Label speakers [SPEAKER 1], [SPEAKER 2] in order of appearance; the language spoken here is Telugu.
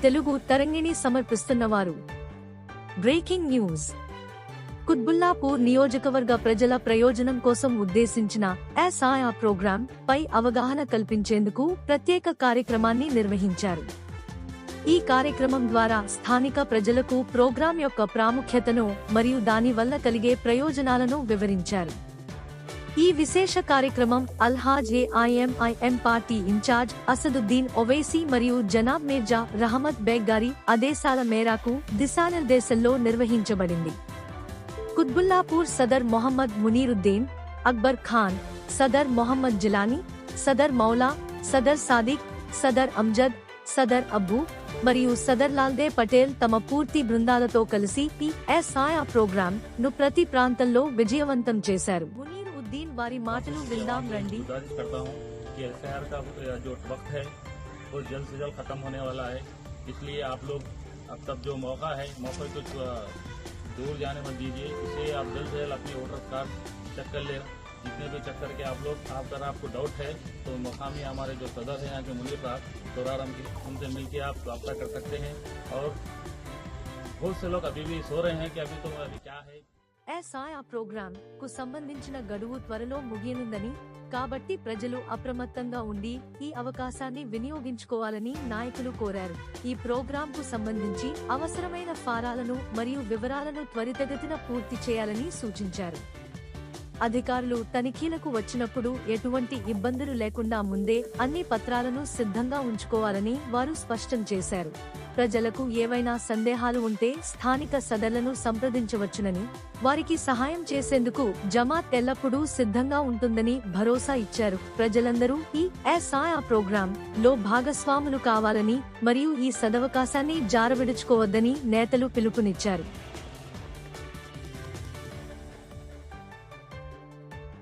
[SPEAKER 1] తెలుగు తరంగిణి సమర్పిస్తున్నవారు బ్రేకింగ్ న్యూస్. కుత్బుల్లాపూర్ నియోజకవర్గ ప్రజల ప్రయోజనం కోసం ఉద్దేశించిన ఎస్ఐఆర్ ప్రోగ్రాం పై అవగాహన కల్పించేందుకు ప్రత్యేక కార్యక్రమాన్ని నిర్వహించారు. ఈ కార్యక్రమం ద్వారా స్థానిక ప్రజలకు ప్రోగ్రాం యొక్క ప్రాముఖ్యతను మరియు దాని వల్ల కలిగే ప్రయోజనాలను వివరించారు. ఈ విశేష కార్యక్రమం అల్హాజ్ ఏఐఎంఐఎం పార్టీ ఇన్ఛార్జ్ అసదుద్దీన్ ఒవైసీ మరియు జనాబ్ మీర్జా రహమత్ బేగ్ గారి ఆదేశాల మేరకు దిశానిర్దేశంలో నిర్వహించబడింది. కుత్బుల్లాపూర్ సదర్ మొహమ్మద్ మునీరుద్దీన్, అక్బర్ ఖాన్, సదర్ మొహమ్మద్ జిలానీ, సదర్ మౌలా, సదర్ సాదిక్, సదర్ అమ్జద్, సదర్ అబ్బు మరియు సదర్ లాల్దే పటేల్ తమ పూర్తి బృందాలతో కలిసి ఈ ఎస్ఐఆర్ ప్రోగ్రాం ను ప్రతి ప్రాంతంలో విజయవంతం చేశారు. మునీరుద్దీన్ వారి మాటలు విందాం రండి.
[SPEAKER 2] दूर जाने मत दीजिए, इसे आप जल्द से जल्द अपने वोटर कार्ड चेक कर लें. जितने भी चेक करके आप लोग अगर आपको डाउट है तो मकामी हमारे जो सदर हैं यहाँ के मुनीर साहब दोराराम की, उनसे मिलकर आप रब्ता कर सकते हैं. और बहुत से लोग अभी भी सो रहे हैं कि अभी तो अभी क्या है.
[SPEAKER 1] ఎస్ఐఆర్ ప్రోగ్రాం కు సంబంధించిన గడువు త్వరలో ముగియనుందని, కాబట్టి ప్రజలు అప్రమత్తంగా ఉండి ఈ అవకాశాన్ని వినియోగించుకోవాలని నాయకులు కోరారు. ఈ ప్రోగ్రాం కు సంబంధించి అవసరమైన ఫారాలను మరియు వివరాలను త్వరితగతిన పూర్తి చేయాలని సూచించారు. అధికారులు తనిఖీలకు వచ్చినప్పుడు ఎటువంటి ఇబ్బందులు లేకుండా ముందే అన్ని పత్రాలను సిద్ధంగా ఉంచుకోవాలని వారు స్పష్టం చేశారు. ప్రజలకు ఏవైనా సందేహాలు ఉంటే స్థానిక సదర్లను సంప్రదించవచ్చునని, వారికి సహాయం చేసేందుకు జమాత్ ఎల్లప్పుడూ సిద్ధంగా ఉంటుందని భరోసా ఇచ్చారు. ప్రజలందరూ ఈ ఎస్ఐఆర్ ప్రోగ్రాం లో భాగస్వాములు కావాలని మరియు ఈ సదవకాశాన్ని జారవిడుచుకోవద్దని నేతలు పిలుపునిచ్చారు.